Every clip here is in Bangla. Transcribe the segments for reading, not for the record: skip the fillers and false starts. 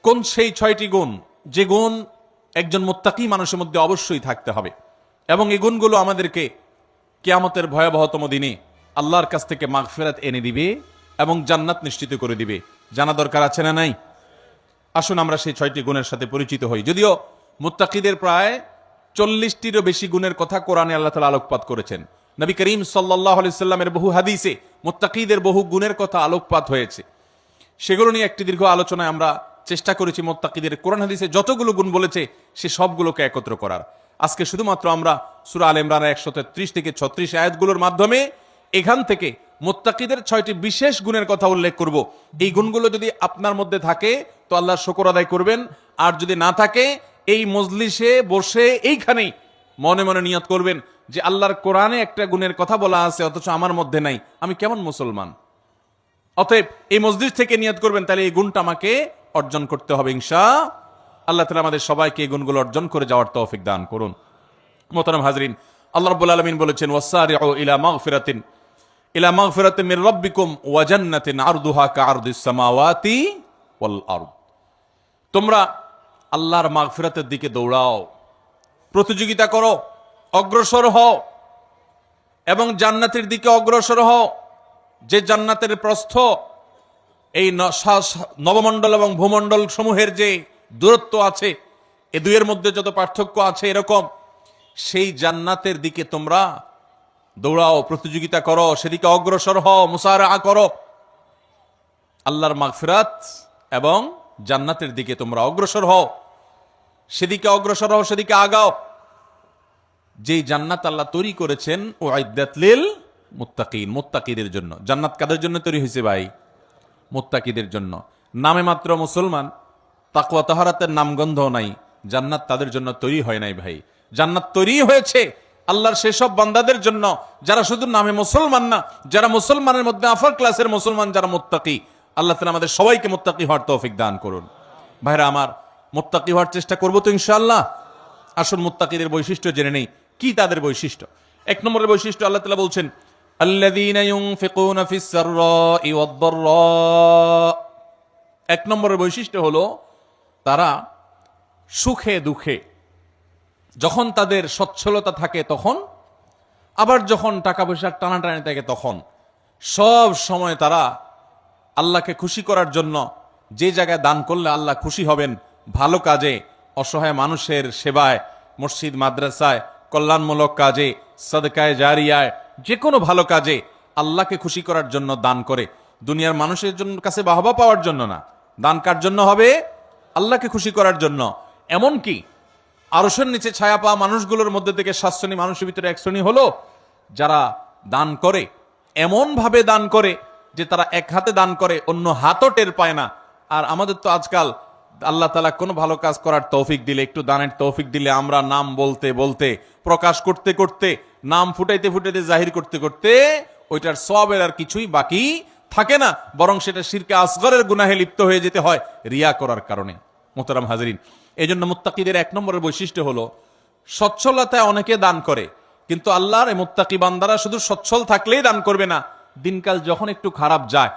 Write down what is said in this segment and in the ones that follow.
কোন সেই 6টি গুণ যে গুণ একজন মুত্তাকি মানুষের মধ্যে অবশ্যই থাকতে হবে, এবং এই গুণগুলো আমাদেরকে কিয়ামতের ভয়াবহতম দিনে আল্লাহর কাছ থেকে মাগফিরাত এনে দিবে এবং জান্নাত নিশ্চিত করে দিবে। জানা দরকার আছে না নাই? আসুন আমরা সেই 6টি গুণের সাথে পরিচিত হই। যদিও মুত্তাকিদের প্রায় 40টিরও বেশি গুণের কথা কোরআনে আল্লাহ তাআলা আলোকপাত করেছেন। নবী করিম সাল্লাল্লাহু আলাইহি সাল্লামের বহু হাদিসে মুত্তাকিদের বহু গুণের কথা আলোকপাত হয়েছে। সেগুলো নিয়ে একটি দীর্ঘ আলোচনায় আমরা চেষ্টা করেছি মুত্তাকিদের কোরআন হাদিসে যতগুলো গুণ বলেছে সে সবগুলোকে একত্র করার। আজকে শুধুমাত্র আমরা সূরা আলে ইমরানের 133 থেকে 36 আয়াতগুলোর মাধ্যমে এখান থেকে মুত্তাকিদের 6টি বিশেষ গুণের কথা উল্লেখ করব। এই গুণগুলো যদি আপনার মধ্যে থাকে তো আল্লাহর শুকর আদায় করবেন, আর যদি না থাকে এই মজলিসে বসে এইখানেই মনে মনে নিয়ত করবেন যে আল্লাহর কোরআনে একটা গুণের কথা বলা আছে অথচ আমার মধ্যে নাই, আমি কেমন মুসলমান। অতএব এই মসজিদ থেকে নিয়ত করবেন, তাহলে এই গুণটা আমাকে অর্জন করতে হবে ইনশাআল্লাহ তাআলা আমাদের সবাইকে এই গুণগুলো অর্জন করে যাওয়ার তৌফিক দান করুন। মোহতারাম হাজরিন, আল্লাহ রাব্বুল আলামিন বলেছেন ওয়াসারিউ ইলা মাগফিরাতিন মির রাব্বিকুম ওয়া জান্নাতিন আরদুহা কাআরদিস সামাওয়াতি ওয়াল আরদ। তোমরা আল্লাহর মাগফিরাতের দিকে দৌড়াও, প্রতিযোগিতা করো, অগ্রসর হও এবং জান্নাতের দিকে অগ্রসর হও। যে জান্নাতের প্রস্থ এই নবমণ্ডল এবং ভূমণ্ডল সমূহের যে দূরত্ব আছে, এ দুইয়ের মধ্যে যত পার্থক্য আছে এরকম, সেই জান্নাতের দিকে তোমরা দৌড়াও, প্রতিযোগিতা করো, সেদিকে অগ্রসর হও, মুসারাআ করো। আল্লাহর মাগফিরাত এবং জান্নাতের দিকে তোমরা অগ্রসর হও, সেদিকে অগ্রসর হও, সেদিকে আগাও। যেই জান্নাত আল্লাহ তৈরি করেছেন উইদ্দাত লিল মুত্তাকিন, মুত্তাকিদের জন্য। জান্নাত কাদের জন্য তৈরি হয়েছে ভাই? মুত্তাকিদের জন্য। নামে মাত্র মুসলমান, তাকওয়া তাহারাতের নামগন্ধ নাই, জান্নাত তাদের জন্য তৈরি হয় নাই ভাই। জান্নাত তৈরি হয়েছে আল্লাহর সেসব বান্দাদের জন্য যারা শুধু নামে মুসলমান না, যারা মুসলমানের মধ্যে আফার ক্লাসের মুসলমান, যারা মুত্তাকি। আল্লাহ তাআলা আমাদের সবাইকে মুত্তাকি হওয়ার তৌফিক দান করুন। ভাইরা আমার, মুত্তাকি হওয়ার চেষ্টা করবো তো ইনশাআল্লাহ। আসুন মুত্তাকিদের বৈশিষ্ট্য জেনে নেই। কি তাদের বৈশিষ্ট্য? 1 নম্বরের বৈশিষ্ট্য আল্লাহ তাআলা বলছেন আল্লাযীনা ইউনফিকুনা ফিস সাররাই ওয়াদ দাররা। 1 নম্বরের বৈশিষ্ট্য হলো তারা সুখে দুঃখে, যখন তাদের সচ্ছলতা থাকে তখন, আবার যখন টাকা পয়সার টানাটানি থাকে তখন, সব সময় তারা আল্লাহকে খুশি করার জন্য যে জায়গায় দান করলে আল্লাহ খুশি হবেন, ভালো কাজে, অসহায় মানুষের সেবায়, মসজিদ মাদ্রাসায়, কল্যাণমূলক কাজে, সাদকায়ে জারিয়ায়, যে কোনো ভালো কাজে আল্লাহকে খুশি করার জন্য দান করে। দুনিয়ার মানুষের জন্য কাছে বাহবা পাওয়ার জন্য না, দান কার জন্য হবে? আল্লাহকে খুশি করার জন্য। এমনকি আরশের নিচে ছায়া পাওয়া মানুষগুলোর মধ্যে থেকে 7 শ্রেণী মানুষের ভিতরে 1 শ্রেণী হলো যারা দান করে, এমন ভাবে দান করে যে তারা এক হাতে দান করে, অন্য হাতও টের পায় না। আর আমাদের তো আজকাল আল্লাহ তাআলা কোনো ভালো কাজ করার তৌফিক দিলে, একটু দানের তৌফিক দিলে, আমরা নাম বলতে বলতে, প্রকাশ করতে করতে, নাম ফুটাইতে ফুটাইতে, জাহির করতে করতে ওইটার সওয়াবের আর কিছুই বাকি থাকে না, বরং সেটা শিরকে আসগরের গুনাহে লিপ্ত হয়ে যেতে হয় রিয়া করার কারণে। মোহতারাম হাজরিন, এই জন্য মুত্তাকিদের 1 নম্বরের বৈশিষ্ট্য হলো সচ্ছলতায় অনেকে দান করে, কিন্তু আল্লাহর এই মুত্তাকি বান্দারা শুধু সচ্ছল থাকলেই দান করবে না, দিনকাল যখন একটু খারাপ যায়,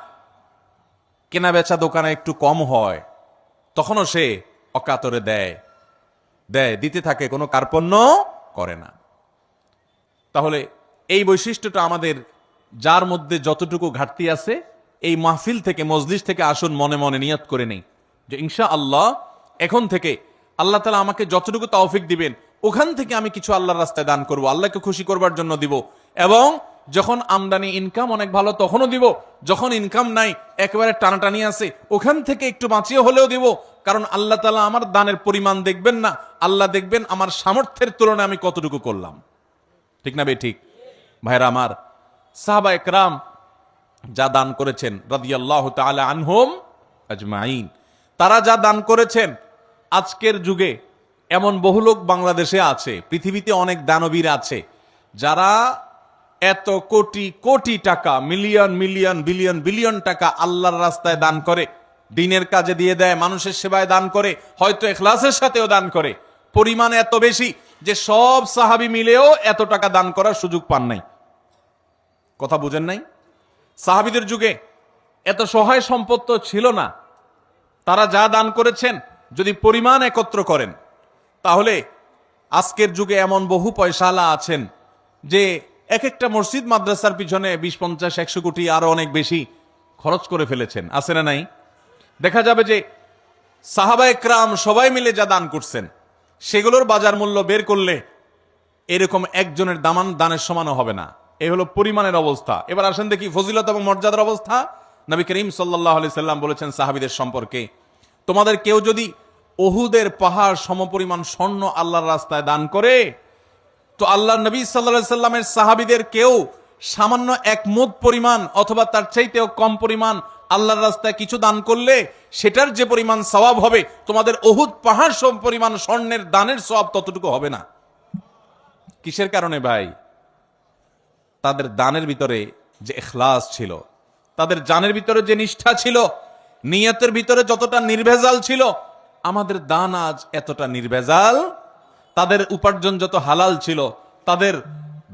কেনা বেচা দোকানে একটু কম হয়, তখনও সে অকাতরে দেয়, দিতে থাকে, কোনো কার্পণ্য করে না। তাহলে এই বৈশিষ্ট্যটা আমাদের, যার মধ্যে যতটুকু ঘাটতি আছে, এই মাহফিল থেকে, মজলিস থেকে আসুন মনে মনে নিয়ত করে নেই যে ইনশাআল্লাহ এখন থেকে আল্লাহ তাআলা আমাকে যতটুকু তৌফিক দিবেন ওখান থেকে আমি কিছু আল্লাহর রাস্তায় দান করব, আল্লাহকে খুশি করবার জন্য দিব। এবং যখন আমদানি ইনকাম অনেক ভালো তখনও দিব, যখন ইনকাম নাই, একেবারে টানাটানি আছে, ওখান থেকে একটু বাঁচিয়ে হলেও দিব। কারণ আল্লাহ তাআলা আমার দানের পরিমাণ দেখবেন না, আল্লাহ দেখবেন আমার সামর্থ্যের তুলনায় আমি কতটুকু করলাম। ঠিক না বে ঠিক? ভাইরা আমার, সাহাবা একরাম যা দান করেছেন রাদিয়াল্লাহু তাআলা আনহুম আজমাইন, তারা যা দান করেছেন, আজকের যুগে এমন বহু লোক বাংলাদেশে আছে, পৃথিবীতে অনেক দানবীর আছে যারা এত কোটি কোটি টাকা, মিলিয়ন মিলিয়ন বিলিয়ন বিলিয়ন টাকা আল্লাহর রাস্তায় দান করে, দ্বীনের কাজে দিয়ে দেয়, মানুষের সেবায় দান করে, হয়তো ইখলাসের সাথেও দান করে। পরিমাণ এত বেশি যে সব সাহাবী মিলেও এত টাকা দান করার সুযোগ পান নাই। কথা বুঝেন নাই? সাহাবীদের যুগে এত সহায় সম্পদ তো ছিল না, তারা যা দান করেছেন যদি পরিমাণ একত্র করেন, তাহলে আজকের যুগে এমন বহু পয়সাওয়ালা আছেন যে এক একটা মসজিদ মাদ্রাসার পিছনে 20-50-100 কোটি আরো অনেক বেশি খরচ করে ফেলেছেন, আছে না নাই? দেখা যাবে যে সাহাবায়ে কেরাম সবাই মিলে যা দান করছেন সেগুলোর বাজার মূল্য বের করলে এরকম একজনের দানের সমানও হবে না। এই হলো পরিমাণের অবস্থা। এবার আসেন দেখি ফজিলত এবং মর্যাদার অবস্থা। নবী করিম সাল্লাল্লাহু আলাইহি সাল্লাম বলেছেন সাহাবীদের সম্পর্কে, তোমাদের কেউ যদি উহুদের পাহাড় সমপরিমাণ স্বর্ণ আল্লাহর রাস্তায় দান করে, তো আল্লাহর নবী সাল্লাল্লাহু আলাইহি সাল্লামের সাহাবীদের কেউ সামান্য এক মুদ পরিমাণ অথবা তার চাইতেও কম পরিমাণ আল্লাহর রাস্তায় কিছু দান করলে সেটার যে পরিমাণ সওয়াব হবে, তোমাদের উহুদ পাহাড় সম পরিমাণ স্বর্ণের দানের সওয়াব ততটুকু হবে না। কিসের কারণে ভাই? তাদের দানের ভিতরে যে ইখলাস ছিল, তাদের জানের ভিতরে যে নিষ্ঠা ছিল, নিয়তের ভিতরে যতটা নির্ভেজাল ছিল, আমাদের দান আজ এতটা নির্ভেজাল। তাদের উপার্জন যত হালাল ছিল, তাদের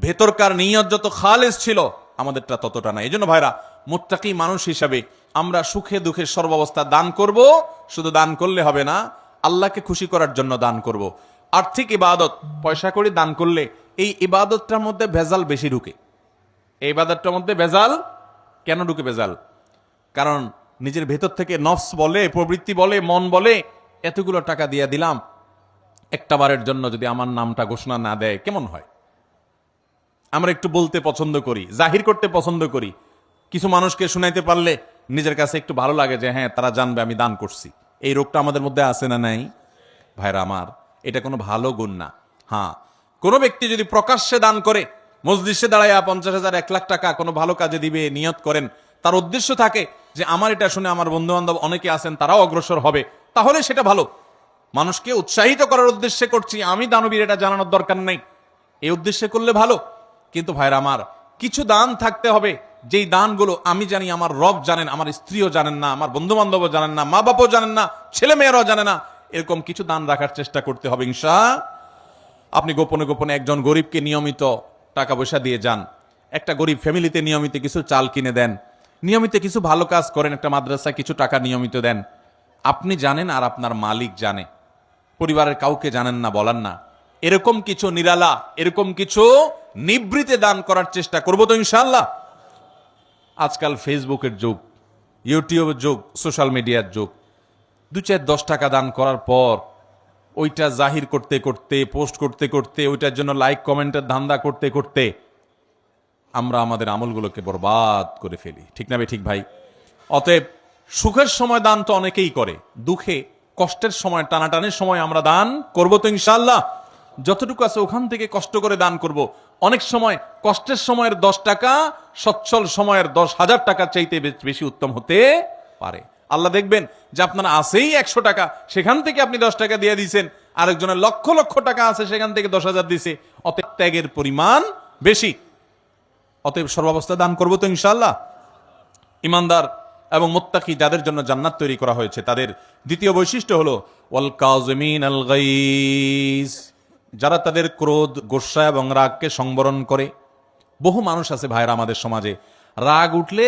ভেতরকার নিয়ত যত খালেস ছিল, আমাদেরটা ততটা না। এই জন্য ভাইরা, মুত্তাকি মানুষ হিসাবে আমরা সুখে দুঃখে সর্বাবস্থা দান করব। শুধু দান করলে হবে না, আল্লাহকে খুশি করার জন্য দান করব। আর্থিক ইবাদত পয়সা করে দান করলে এই ইবাদতটার মধ্যে ভেজাল বেশি ঢুকে। এই ইবাদতটার মধ্যে ভেজাল কেন ঢুকে? ভেজাল কারণ নিজের ভেতর থেকে নফস বলে, প্রবৃত্তি বলে, মন বলে, এতগুলো টাকা দিয়ে দিলাম, একটা বারের জন্য যদি আমার নামটা ঘোষণা না দেয় কেমন হয়? আমরা একটু বলতে পছন্দ করি, জাহির করতে পছন্দ করি। কিছু মানুষকে শুনাইতে পারলে নিজের কাছে একটু ভালো লাগে যে হ্যাঁ, তারা জানবে আমি দান করছি। এই রোগটা আমাদের মধ্যে আছে না নাই? ভাইরা আমার, এটা কোনো ভালো গুণ না। হ্যাঁ, কোনো ব্যক্তি যদি প্রকাশ্যে দান করে, মজলিসে দাঁড়াইয়া 50,000 1 লাখ টাকা কোনো ভালো কাজে দিবে নিয়ত করেন, তার উদ্দেশ্য থাকে যে আমার এটা শুনে আমার বন্ধু বান্ধব অনেকে আছেন তারাও অগ্রসর হবে, তাহলে সেটা ভালো। মানুষকে উৎসাহিত করার উদ্দেশ্যে করছি, আমি দানবীর এটা জানানোর দরকার নেই, এই উদ্দেশ্যে করলে ভালো। কিন্তু ভাইরা আমার, কিছু দান থাকতে হবে যেই দানগুলো আমি জানি, আমার রব জানেন, আমার স্ত্রীও জানেন না, আমার বন্ধু বান্ধবও জানেন না, মা বাবাও জানেন না, ছেলে মেয়েরাও জানে না। এরকম কিছু দান রাখার চেষ্টা করতে হবে ইনশাআল্লাহ। আপনি গোপনে গোপনে একজন গরিবকে নিয়মিত টাকা পয়সা দিয়ে যান, একটা গরিব ফ্যামিলিতে নিয়মিত কিছু চাল কিনে দেন, নিয়মিত কিছু ভালো কাজ করেন, একটা মাদ্রাসায় কিছু টাকা নিয়মিত দেন। আপনি জানেন আর আপনার মালিক জানে, পরিবারের কাউকে জানেন না, বলার না। এরকম কিছু নিরালা, এরকম কিছু নিবৃতে দান করার চেষ্টা করবো তো ইনশাআল্লাহ। আজকাল ফেসবুকের যুগ, ইউটিউবের যুগ, সোশ্যাল মিডিয়ার যুগ। 2-4-10 টাকা দান করার পর ওইটা জাহির করতে করতে, পোস্ট করতে করতে, ওইটার জন্য লাইক কমেন্টের ধান্দা করতে করতে আমরা আমাদের আমলগুলোকে বরবাদ করে ফেলি। ঠিক না ঠিক ভাই? অতএব সুখের সময় দান তো অনেকেই করে, দুঃখে কষ্টের সময়, টানাটানির সময় আমরা দান করবো তো ইনশাআল্লাহ। যতটুকু আছে ওখান থেকে কষ্ট করে দান করব। অনেক সময় কষ্টের সময়ের 10 টাকা সচ্ছল সময়ের 10,000 টাকার চাইতে বেশি উত্তম হতে পারে। আল্লাহ দেখবেন যে আপনার আছেই 100 টাকা, সেখান থেকে আপনি 10 টাকা দিয়ে দিয়েছেন, আরেকজনের লক্ষ লক্ষ টাকা আছে, সেখান থেকে 10,000 দিছে, অতএব ত্যাগের পরিমাণ বেশি। অতএব সর্বাবস্থা দান করবো তো ইনশাআল্লাহ। ইমানদার এবং মুত্তাকি যাদের জন্য জান্নাত তৈরি করা হয়েছে, তাদের দ্বিতীয় বৈশিষ্ট্য হলো ওয়াল কাযিমিনাল গায়জ, যারা তাদের ক্রোধ, গোসা এবং রাগকে সংবরণ করে। বহু মানুষ আছে ভাইরা আমাদের সমাজে, রাগ উঠলে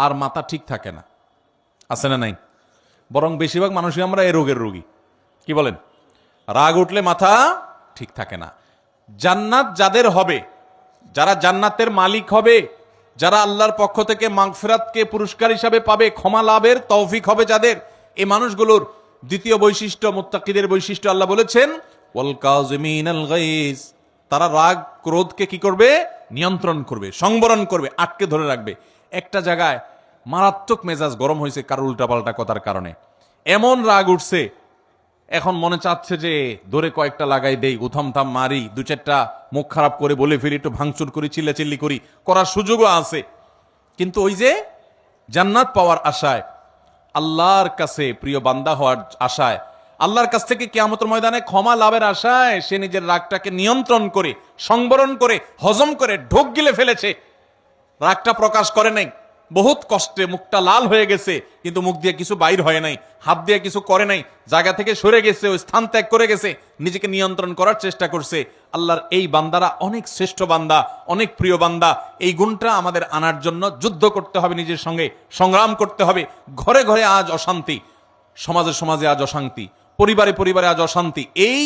আর মাথা ঠিক থাকে না, আছে না নাই? বরং বেশিরভাগ মানুষই আমরা এই রোগের রোগী। কি বলেন? রাগ উঠলে মাথা ঠিক থাকে না। জান্নাত যাদের হবে, যারা জান্নাতের মালিক হবে, যারা আল্লাহর পক্ষ থেকে মাগফিরাতকে পুরস্কার হিসাবে পাবে, ক্ষমা লাভের তৌফিক হবে যাদের, এই মানুষগুলোর দ্বিতীয় বৈশিষ্ট্য, মুত্তাকিদের বৈশিষ্ট্য আল্লাহ বলেছেন ওয়াল কাযিমিনাল গায়জ, তারা রাগ ক্রোধকে কি করবে? নিয়ন্ত্রণ করবে, সংবরণ করবে, আটকে ধরে রাখবে। একটা জায়গায় মারাত্মক মেজাজ গরম হয়েছে কারো উল্টাপাল্টা কথার কারণে, এমন রাগ উঠছে, এখন মনে চাচ্ছে যে ধরে কয়েকটা লাগাই দেই, উথাম থাম মারি, 2-4টা মুখ খারাপ করে বলে ফিরি, একটু ভাঙচুর করি, চিল্লাচিল্লি করি, করার সুযোগও আছে। কিন্তু ওই যে জান্নাত পাওয়ার আশায়, আল্লাহর কাছে প্রিয় বান্দা হওয়ার আশায়, আল্লাহর কাছ থেকে কিয়ামতের ময়দানে ক্ষমা লাভের আশায় সে নিজের রাগটাকে নিয়ন্ত্রণ করে, সংবরণ করে, হজম করে ঢোক গিলে ফেলেছে। রাগটা প্রকাশ করে নাই, বহুত কষ্টে মুখটা লাল হয়ে গেছে, কিন্তু মুখ দিয়ে কিছু বাইর হয় নাই, হাত দিয়ে কিছু করে নাই, জায়গা থেকে সরে গেছে, ওই স্থান ত্যাগ করে গেছে, নিজেকে নিয়ন্ত্রণ করার চেষ্টা করছে। আল্লাহর এই বান্দারা অনেক শ্রেষ্ঠ বান্দা, অনেক প্রিয় বান্দা। এই গুণটা আমাদের আনার জন্য যুদ্ধ করতে হবে, নিজের সঙ্গে সংগ্রাম করতে হবে। ঘরে ঘরে আজ অশান্তি, সমাজে সমাজে আজ অশান্তি, পরিবারে পরিবারে আজ অশান্তি। এই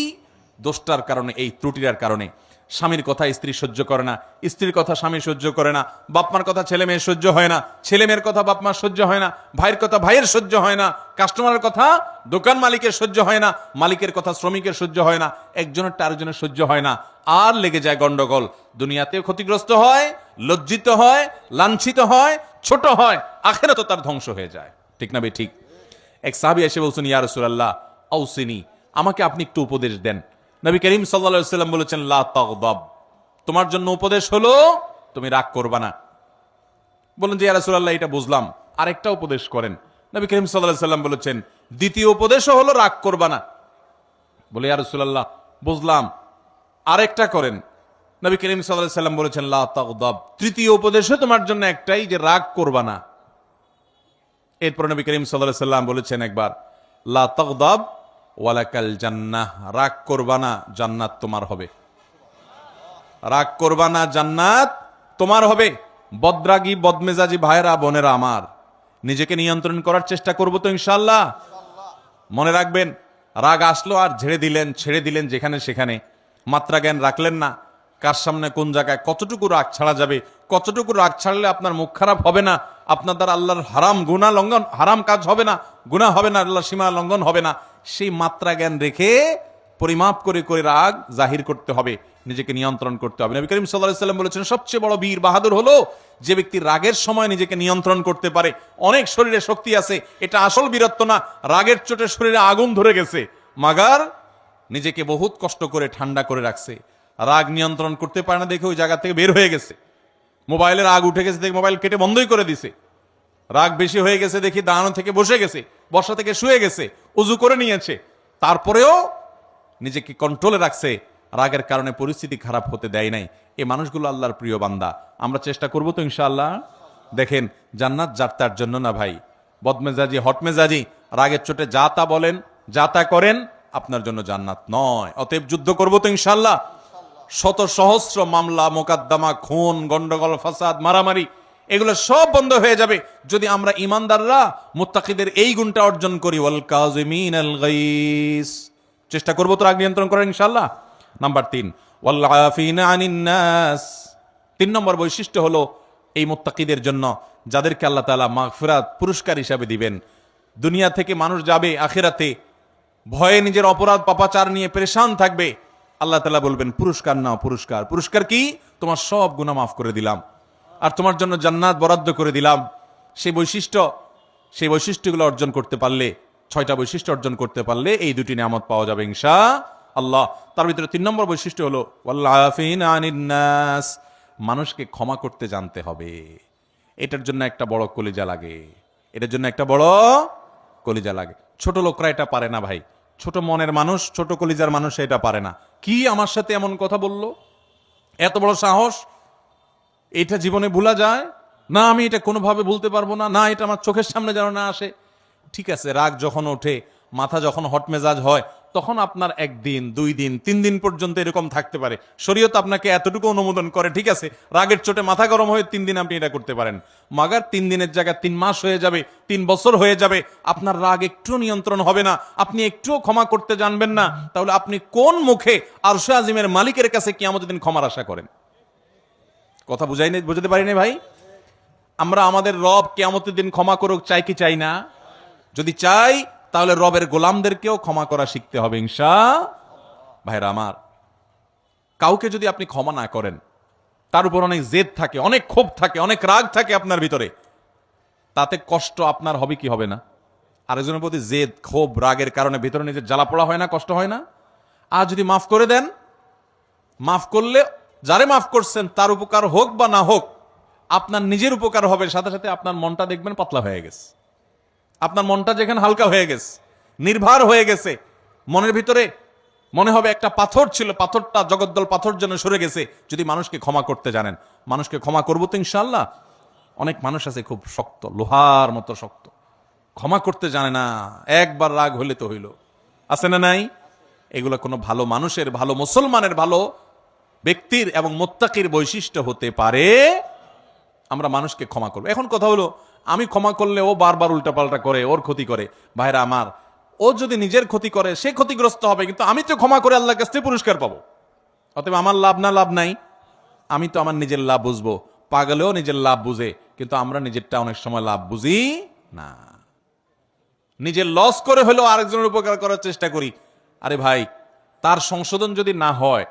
দোষটার কারণে, এই ত্রুটির কারণে স্বামীর কথা স্ত্রী সহ্য করে না, স্ত্রীর কথা স্বামী সহ্য করে না, বাপমার কথা ছেলে মেয়ের সহ্য হয় না, ছেলে মেয়ের কথা বাপমার সহ্য হয় না, ভাইয়ের কথা ভাইয়ের সহ্য হয় না, কাস্টমারের কথা দোকান মালিকের সহ্য হয় না, মালিকের কথা শ্রমিকের সহ্য হয় না, একজনের আরেকজনের সহ্য হয় না, আর লেগে যায় গন্ডগোল। দুনিয়াতেও ক্ষতিগ্রস্ত হয়, লজ্জিত হয়, লাঞ্ছিত হয়, ছোট হয়, আখিরাতেও তার ধ্বংস হয়ে যায়। ঠিক না ভাই? ঠিক। এক সাহাবী এসে বলছেন, ইয়া রাসূলুল্লাহ আউসিনি, আমাকে আপনি একটু উপদেশ দেন। নবী করিম সাল্লাল্লাহু আলাইহি ওয়াসাল্লাম বলেছেন, লা তাগদাব, তোমার জন্য উপদেশ হলো তুমি রাগ করবা না। বলেন যে ইয়া রাসূলুল্লাহ এটা বুঝলাম, আরেকটা উপদেশ করেন। নবী করিম সাল্লাল্লাহু আলাইহি ওয়াসাল্লাম বলেছেন, দ্বিতীয় উপদেশও হলো রাগ করবা না। বলে ইয়া রাসূলুল্লাহ বুঝলাম, আরেকটা করেন। নবী করিম সাল্লাল্লাহু আলাইহি ওয়াসাল্লাম বলেছেন, লা তাগদাব, তৃতীয় উপদেশও তোমার জন্য একটাই, যে রাগ করবা না। এরপর নবী করিম সাল্লাল্লাহু আলাইহি ওয়াসাল্লাম বলেছেন একবার, লা তাগদাব ওয়ালাকাল জান্নাহ, রাগ করবা না, জান্নাত তোমার হবে। রাগ করবা না, জান্নাত তোমার হবে। বদরাগী বদমেজাজি ভাইরা বোনেরা আমার, নিজেকে নিয়ন্ত্রণ করার চেষ্টা করব তো ইনশাআল্লাহ। মনে রাখবেন, রাগ আসলো আর ছেড়ে দিলেন যেখানে সেখানে, মাত্রা জ্ঞান রাখলেন না কার সামনে কোন জায়গায় কতটুকু রাগ ছাড়া যাবে, কতটুকু রাগ ছাড়লে আপনার মুখ খারাপ হবে না, আপনার দ্বারা আল্লাহর হারাম কাজ হবে না, গুনাহ হবে না, আল্লাহর সীমা লঙ্ঘন হবে না, সেই মাত্রা জ্ঞান রেখে পরিমাপ করে করে রাগ জাহির করতে হবে, নিজেকে নিয়ন্ত্রণ করতে হবে। নবী করিম সাল্লাল্লাহু আলাইহি ওয়াসাল্লাম বলেছেন, সবচেয়ে বড় বীর বাহাদুর হলো যে ব্যক্তি রাগের সময় নিজেকে নিয়ন্ত্রণ করতে পারে। অনেক শরীরে শক্তি আছে, এটা আসল বীরত্ব না, রাগের চোটে শরীরে আগুন ধরে গেছে, মাগার নিজেকে বহুত কষ্ট করে ঠান্ডা করে রাখছে। রাগ নিয়ন্ত্রণ করতে পারে না দেখে ওই জায়গা থেকে বের হয়ে গেছে, মোবাইলের আগ উঠে গেছে দেখে মোবাইল কেটে বন্ধই করে দিছে। রাগ বেশি হয়ে গেছে দেখি দাঁড়ানো থেকে বসে গেছে, বসা থেকে শুয়ে গেছে, উজু করে নিয়েছে, তারপরেও নিজেকে কন্ট্রোলে রাখছে, রাগের কারণে পরিস্থিতি খারাপ হতে দেয় নাই। এই মানুষগুলো আল্লাহর প্রিয় বান্দা। আমরা চেষ্টা করবো তো ইনশাআল্লাহ। দেখেন, জান্নাত যার তার জন্য না ভাই। বদমেজাজি হটমেজাজি রাগের চোটে যা তা বলেন, যা তা করেন, আপনার জন্য জান্নাত নয়। অতএব যুদ্ধ করবো তো ইনশাআল্লাহ। শত সহস্র মামলা মোকদ্দমা, খুন, গন্ডগোল, ফাসাদ, মারামারি, এগুলো সব বন্ধ হয়ে যাবে যদি আমরা ইমানদাররা মুত্তাকিদের এই গুণটা অর্জন করি, ওয়াল কাযিমিনাল গায়স। চেষ্টা করবো তো রাগ নিয়ন্ত্রণ করার ইনশাআল্লাহ। নাম্বার 3, ওয়াল আফিনা আনিন নাস। 3 নম্বর বৈশিষ্ট্য হলো এই মুত্তাকিদের জন্য, যাদেরকে আল্লাহ তাআলা মাগফিরাত পুরস্কার হিসাবে দিবেন। দুনিয়া থেকে মানুষ যাবে আখিরাতে ভয়ে নিজের অপরাধ পাপাচার নিয়ে পেরেশান থাকবে, আল্লাহ তাআলা বলবেন পুরস্কার নাও, পুরস্কার। পুরস্কার কি? তোমার সব গুনাহ মাফ করে দিলাম আর তোমার জন্য জান্নাত বরাদ্দ করে দিলাম। সেই বৈশিষ্ট্যগুলো অর্জন করতে পারলে, 6টা বৈশিষ্ট্য অর্জন করতে পারলে এই 2টি নিয়ামত পাওয়া যাবে ইনশাআল্লাহ। তার ভিতরে 3 নম্বর বৈশিষ্ট্য হলো ওয়াল আফিনা আনিন নাস, মানুষকে ক্ষমা করতে জানতে হবে। এটার জন্য একটা বড় কলিজা লাগে, ছোট লোকরা এটা পারে না ভাই, ছোট মনের মানুষ, ছোট কলিজার মানুষ এটা পারে না। কি আমার সাথে এমন কথা বললো, এত বড় সাহস, এটা জীবনে ভুলা যায় না, আমি এটা কোনোভাবে ভুলতে পারবো না, না এটা আমার চোখের সামনে যেন না আসে। ঠিক আছে, রাগ যখন ওঠে, মাথা যখন হটমেজাজ হয়, তখন আপনার 1 দিন 2 দিন 3 দিন পর্যন্ত এরকম থাকতে পারে। শরীয়ত আপনাকে এতটুকু অনুমোদন করে, ঠিক আছে, রাগের চোটে মাথা গরম হয়ে 3 দিন আপনি এটা করতে পারেন। মাগার 3 দিনের জায়গায় 3 মাস হয়ে যাবে, 3 বছর হয়ে যাবে, আপনার রাগ একটু নিয়ন্ত্রণ হবে না, আপনি একটুও ক্ষমা করতে জানবেন না, তাহলে আপনি কোন মুখে আরশে আজিমের মালিকের কাছে কিয়ামতের দিন ক্ষমার আশা করেন? কথা বুঝাতে পারি না ভাই? আমরা আমাদের রব কিয়ামতের দিন ক্ষমা করুক চাই কি চাই না? যদি চাই তাহলে রবের গোলামদেরকেও ক্ষমা করা শিখতে হবে ভাইরা আমার। কাউকে যদি আপনি ক্ষমা না করেন, তার উপর অনেক জেদ থাকে, অনেক ক্ষোভ থাকে, অনেক রাগ থাকে আপনার ভিতরে, তাতে কষ্ট আপনার হবে কি হবে না? আরেকজনের প্রতি জেদ ক্ষোভ রাগের কারণে ভিতরে নিজের জ্বালা পোড়া হয় না, কষ্ট হয় না? আর যদি মাফ করে দেন, মাফ করলে যারে মাফ করছেন তার উপকার হোক বা না হোক, আপনার নিজের উপকার হবে, সাথে সাথে আপনার মনটা দেখবেন পাতলা হয়ে গেছে, আপনার মনটা যেখানে হালকা হয়ে গেছে, নির্ভার হয়ে গেছে, মনের ভিতরে মনে হবে একটা পাথর ছিল, পাথরটা জগদ্দল পাথর যেন সরে গেছে। যদি মানুষকে ক্ষমা করতে জানেন, মানুষকে ক্ষমা করবো তো ইনশাআল্লাহ। অনেক মানুষ আছে খুব শক্ত, লোহার মতো শক্ত, ক্ষমা করতে জানে না, একবার রাগ হইলে তো হইল, আছে না নাই? এগুলো কোনো ভালো মানুষের, ভালো মুসলমানের, ভালো ব্যক্তির এবং মুত্তাকির বৈশিষ্ট্য হতে পারে। আমরা মানুষকে ক্ষমা করবো। এখন কথা হলো, আমি ক্ষমা করলে ও বারবার উল্টাপাল্টা করে, ওর ক্ষতি করে। ভাইরা আমার, ও যদি নিজের ক্ষতি করে সে ক্ষতিগ্রস্ত হবে, কিন্তু আমি তো ক্ষমা করে আল্লাহর কাছ থেকে পুরস্কার পাবো। অতএব আমার লাভ না লাভ নাই, আমি তো আমার নিজের লাভ বুঝবো। পাগলেও নিজের লাভ বুঝে, কিন্তু আমরা নিজেরটা অনেক সময় লাভ বুঝি না। নিজের লস করে হলেও আরেকজনের উপকার করার চেষ্টা করি। আরে ভাই, তার সংশোধন যদি না হয়,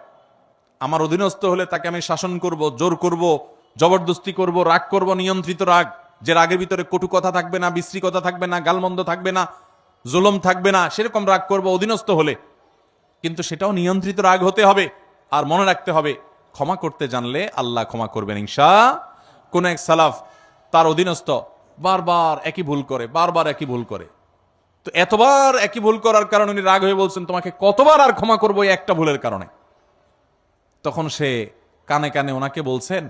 আমার অধীনস্থ হলে তাকে আমি শাসন করব, জোর করব, জবরদস্তি করব, রাগ করব, নিয়ন্ত্রিত রাগ, যে রাগের ভিতরে কটু কথা থাকবে না, বিশ্রী কথা থাকবে না, গালমন্দ থাকবে না, জুলুম থাকবে না, সেরকম রাগ করব অধীনস্থ হলে। কিন্তু সেটাও নিয়ন্ত্রিত রাগ হতে হবে। আর মনে রাখতে হবে, ক্ষমা করতে জানলে আল্লাহ ক্ষমা করবেন ইনশাআল্লাহ। কোন এক সালাফ, তার অধীনস্থ বারবার একই ভুল করে, বারবার একই ভুল করে। তো এতবার একই ভুল করার কারণে উনি রাগ হয়ে বলছেন, তোমাকে কতবার আর ক্ষমা করবো এই একটা ভুলের কারণে। তখন সে কানে কানে ওনাকে বলছেন,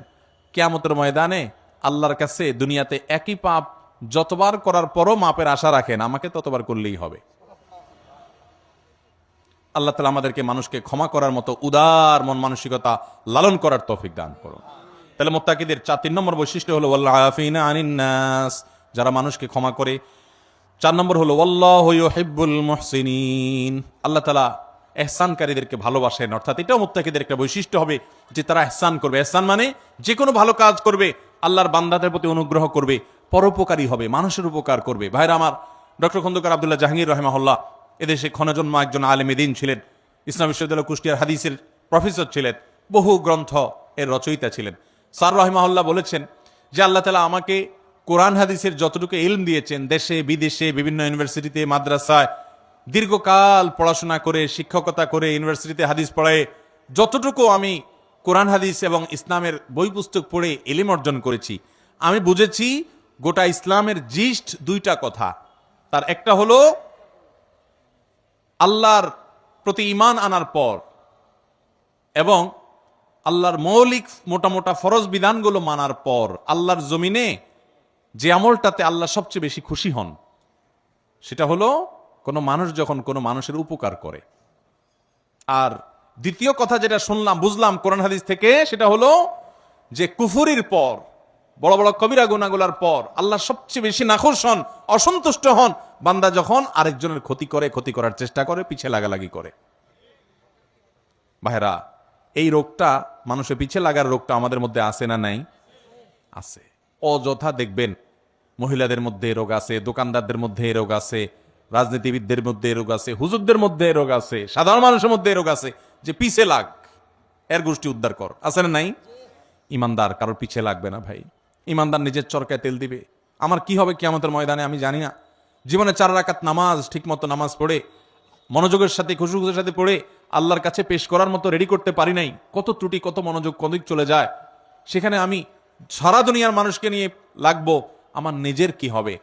কিয়ামতের ময়দানে আল্লাহর কাছে দুনিয়াতে একই পাপ যতবার করার পরও মাপের আশা রাখেন, আমাকে ততবার করলেই হবে। আল্লাহ তাআলা আমাদেরকে মানুষকে ক্ষমা করার মতো উদার মন মানসিকতা লালন করার তৌফিক দান করুন। তাহলে মুত্তাকিদের 3 নম্বর বৈশিষ্ট্য হলো ওয়াল আফিনা আনিন নাস, যারা মানুষকে ক্ষমা করে। 4 নম্বর হলো ওয়াল্লাহু ইউহিব্বুল মুহসিনিন, আল্লাহ তাআলা ইহসানকারীদেরকে ভালোবাসেন। অর্থাৎ এটাও মুত্তাকিদের একটা বৈশিষ্ট্য হবে যে তারা ইহসান করবে। ইহসান মানে যে কোনো ভালো কাজ করবে, আল্লাহর বান্দাদের প্রতি অনুগ্রহ করবে, পরোপকারী হবে, মানুষের উপকার করবে। ভাইরা আমার, ডক্টর খন্দকার আব্দুল্লাহ জাহাঙ্গীর রাহিমাহুল্লাহ এদেশে ক্ষণজন্ম একজন আলেমে দ্বীন ছিলেন, ইসলাম বিশ্ববিদ্যালয় কুষ্টিয়ার হাদিসের প্রফেসর ছিলেন, বহু গ্রন্থ এর রচয়িতা ছিলেন। স্যার রাহিমাহুল্লাহ বলেছেন যে আল্লাহ তাআলা আমাকে কোরআন হাদিসের যতটুকু ইলম দিয়েছেন, দেশে বিদেশে বিভিন্ন ইউনিভার্সিটিতে মাদ্রাসায় দীর্ঘকাল পড়াশোনা করে, শিক্ষকতা করে, ইউনিভার্সিটিতে হাদিস পড়ায় যতটুকু আমি কোরআন হাদিস এবং ইসলামের বই পুস্তক পড়ে ইলম অর্জন করেছি, আমি বুঝেছি গোটা ইসলামের জিস্ট 2টা কথা। তার একটা হলো আল্লাহর প্রতি ঈমান আনার পর এবং আল্লাহর মৌলিক মোটা মোটা ফরজ বিধানগুলো মানার পর আল্লাহর জমিনে যে আমলটাতে আল্লাহ সবচেয়ে বেশি খুশি হন, সেটা হলো কোনো মানুষ যখন কোনো মানুষের উপকার করে। আর দ্বিতীয় কথা যেটা শুনলাম বুঝলাম কোরআন হাদিস থেকে, সেটা হলো যে কুফরির পর, বড় বড় কবিরা গুনাহগুলোর পর আল্লাহ সবচেয়ে বেশি নাখুশ হন, অসন্তুষ্ট হন বান্দা যখন আরেকজনের ক্ষতি করে, ক্ষতি করার চেষ্টা করে, পিছে লাগালাগি করে। ভাইরা, এই রোগটা, মানুষের পিছে লাগার রোগটা আমাদের মধ্যে আছে না নাই? আছে। অযথা দেখবেন মহিলাদের মধ্যে রোগ আছে, দোকানদারদের মধ্যে রোগ আছে, রাজনীতিবিদদের মধ্যে রোগ আছে, হুজুরদের মধ্যে রোগ আছে, সাধারণ মানুষের মধ্যে রোগ আছে, যে পিছে লাগ, এর গোষ্ঠী উদ্ধার কর। আছে না নাই? ইমানদার কারোর পিছে লাগবে না ভাই। ইমানদার নিজের চরকায় তেল দিবে। আমার কি হবে কিয়ামতের ময়দানে আমি জানি না। জীবনে 4 রাকাত নামাজ ঠিক মতো নামাজ পড়ে, মনোযোগের সাথে, খুশুখুশুর সাথে পড়ে আল্লাহর কাছে পেশ করার মতো রেডি করতে পারি নাই। কত ত্রুটি, কত মনোযোগ কদিক চলে যায়। সেখানে আমি সারা দুনিয়ার মানুষকে নিয়ে লাগবো, আমার নিজের কি হবে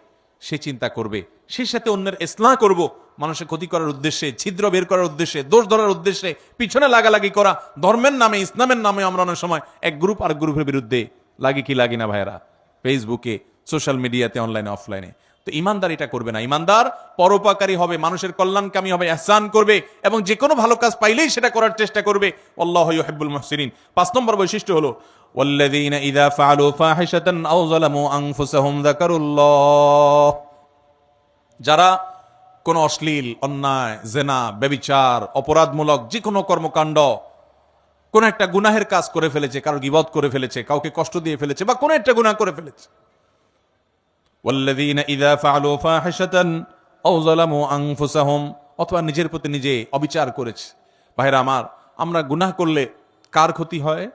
সে চিন্তা করবে। সেই সাথে অন্যের ইসলাহ করব, মানুষের ক্ষতি করার উদ্দেশ্যে, ছিদ্র বের করার উদ্দেশ্যে, দোষ ধরার উদ্দেশ্যে পিছনে লাগালাগি করা। ধর্মের নামে, ইসলামের নামে আমরা অনেক সময় এক গ্রুপ আর গ্রুপের বিরুদ্ধে লাগি কি লাগি না ভাইয়েরা, ফেসবুকে, সোশ্যাল মিডিয়াতে, অনলাইনে, অফলাইনে। তো ইমানদার এটা করবে না। ইমানদার পরোপকারী হবে, মানুষের কল্যাণকামী হবে, ইহসান করবে এবং যে কোনো ভালো কাজ পাইলেই সেটা করার চেষ্টা করবে। আল্লাহু ইউহিব্বুল মুহসিনিন। 5 নম্বর বৈশিষ্ট্য হলো ওয়াল্লাযীনা ইযা ফাআলু ফাহিশাতান আও যালামু আনফুসাহুম যাকারুল্লাহ, যারা কোনো অশ্লীল, অন্যায়, জেনা, ব্যভিচার, অপরাধমূলক যে কোনো কর্মকাণ্ড, কোন একটা গুনাহের কাজ করে ফেলেছে, কারো গীবত করে ফেলেছে, কাউকে কষ্ট দিয়ে ফেলেছে, বা কোন একটা গুনাহ করে ফেলেছে। ওয়াল্লাযীনা ইযা ফাআলু ফাহিশাতান আও যালামু আনফুসাহুম, অথবা নিজের প্রতি নিজে অবিচার করেছে। ভাইরা আমার, আমরা গুনাহ করলে কার ক্ষতি হয়?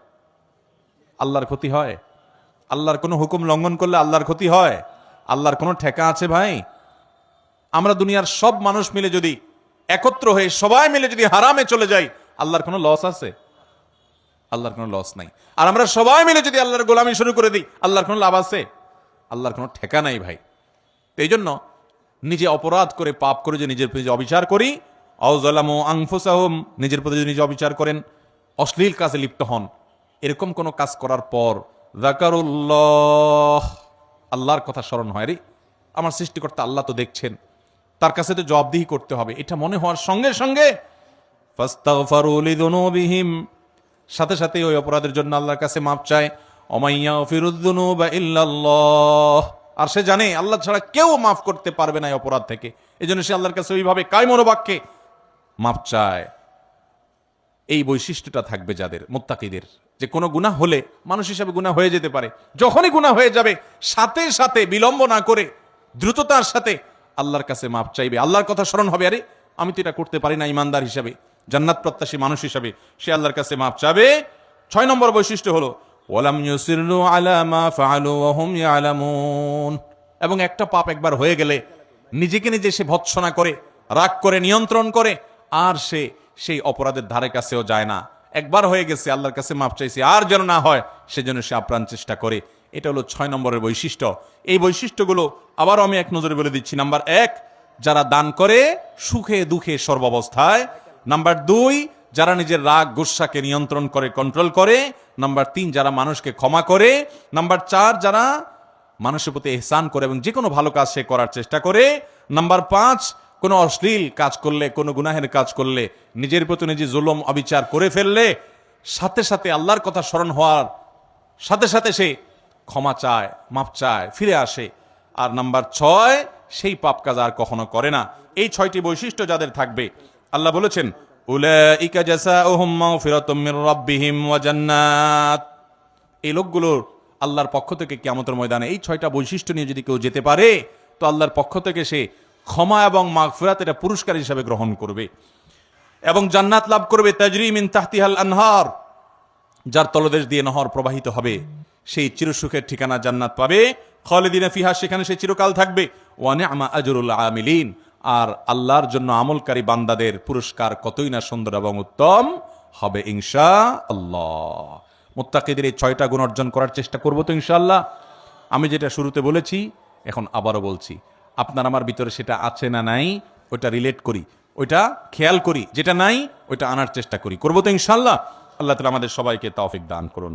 আল্লাহর ক্ষতি হয়। আল্লাহর কোনো হুকুম লঙ্ঘন করলে আল্লাহর ক্ষতি হয়। আল্লাহর কোনো ঠেকা আছে ভাই? আমরা দুনিয়ার সব মানুষ মিলে যদি একত্র হয়ে সবাই মিলে যদি হারামে চলে যাই, আল্লাহর কোনো লস আছে? আল্লাহর কোনো লস নাই। আর আমরা সবাই মিলে যদি আল্লাহর গোলামি শুরু করে দিই, আল্লাহর কোনো লাভ আছে? আল্লাহর কোনো ঠেকা নাই ভাই। তো এই জন্য নিজে অপরাধ করে, পাপ করে যে নিজের প্রতি অবিচার করি, আও যালামু আনফুসাহুম, নিজের প্রতি যদি নিজে অবিচার করেন, অশ্লীল কাজে লিপ্ত হন, এরকম কোন কাজ করার পর যাকারুল্লাহ, আল্লাহর কথা স্মরণ হয়, রে আমার সৃষ্টিকর্তা আল্লাহ তো দেখছেন, তার কাছে তো জবাবদিহি করতে হবে, এটা মনে হওয়ার সঙ্গে সঙ্গে ফাস্তাগফারু লিযুনুবিহিম, সাথে সাথে ওই অপরাধের জন্য আল্লাহর কাছে মাপ চায়। ওয়া মান ইয়াগফিরুয যুনুবা ইল্লাল্লাহ, আর সে জানে আল্লাহ ছাড়া কেউ মাফ করতে পারবে না এই অপরাধ থেকে। এই জন্য সে আল্লাহর কাছে ওইভাবে কায় মনোবাক্যে মাফ চায়। এই বৈশিষ্ট্যটা থাকবে যাদের, মুত্তাকিদের, যে কোনো গুনাহ হলে মানুষ হিসাবে গুনাহ হয়ে যেতে পারে, যখনই গুনাহ হয়ে যাবে সাথে সাথে বিলম্ব না করে দ্রুততার সাথে আল্লাহর কাছে মাফ চাইবে। আল্লাহর কথা স্মরণ হবে, আরে আমি তো এটা করতে পারি না, ইমানদার হিসাবে, জান্নাত প্রত্যাশী মানুষ হিসাবে সে আল্লাহর কাছে মাফ চাবে। 6 নম্বর বৈশিষ্ট্য হলো ওয়ালাম ইউসিরু আলা মা ফাআলু ওয়া হুম ইয়ালামুন। এবং একটা পাপ একবার হয়ে গেলে নিজেকে নিজে সে ভৎসনা করে, রাগ করে, নিয়ন্ত্রণ করে, আর সে সেই অপরাধের ধারে কাছেও যায় না। একবার হয়ে গেছে, আল্লাহর কাছে মাফ চাইছে, আর যেন না হয় সেজন্য সে আপ্রাণ চেষ্টা করে। এটা হলো 6 নম্বরের বৈশিষ্ট্য। এই বৈশিষ্ট্যগুলো আবারও আমি এক নজরে বলে দিচ্ছি। নাম্বার 1, যারা দান করে সুখে দুঃখে সর্বাবস্থায়। নাম্বার 2, যারা নিজের রাগ গুসাকে নিয়ন্ত্রণ করে, কন্ট্রোল করে। নাম্বার 3, যারা মানুষকে ক্ষমা করে। নাম্বার 4, যারা মানুষের প্রতি ইহসান করে এবং যে কোনো ভালো কাজ সে করার চেষ্টা করে। নাম্বার 5, কোনো অশ্লীল কাজ করলে, কোনো গুনাহের কাজ করলে, নিজের প্রতি নিজে জুলুম অবিচার করে ফেললে সাথে সাথে আল্লাহর কথা স্মরণ হওয়ার সাথে সাথে সে ক্ষমা চায়, মাপ চায়, ফিরে আসে। আর নাম্বার 6, সেই পাপ কাজ আর কখনো করে না। এই 6টি বৈশিষ্ট্য যাদের থাকবে, আল্লাহ বলেছেন উলাইকা জাযাউহুম মাগফিরাতুম মির রাব্বিহিম ওয়া জান্নাত। এই লোকগুলোর আল্লাহর পক্ষ থেকে কিয়ামতের ময়দানে এই 6টা বৈশিষ্ট্য নিয়ে যদি কেউ যেতে পারে, তো আল্লাহর পক্ষ থেকে সে ক্ষমা এবং মাগফিরাত এটা পুরস্কার হিসাবে গ্রহণ করবে এবং জান্নাত লাভ করবে। তাজরি মিন তাহতিহাল আনহার, যার তলদেশ দিয়ে নহর প্রবাহিত হবে, সেই চিরসুখের ঠিকানা জান্নাত পাবে। খালিদিনা ফিহা, সেখানে সে চিরকাল থাকবে। ওয়া নি'মা আজরুল আমিলিন, আর আল্লাহর জন্য আমলকারী বান্দাদের পুরস্কার কতই না সুন্দর এবং উত্তম হবে ইনশাআল্লাহ। মুত্তাকিদের এই 6টা গুণ অর্জন করার চেষ্টা করব তো ইনশাআল্লাহ। আমি যেটা শুরুতে বলেছি এখন আবারও বলছি, আপনার আমার ভিতরে সেটা আছে না নাই ওইটা রিলেট করি, ওইটা খেয়াল করি, যেটা নাই ওইটা আনার চেষ্টা করি, করবো তো ইনশাআল্লাহ। আল্লাহ তাআলা আমাদের সবাইকে তৌফিক দান করুন।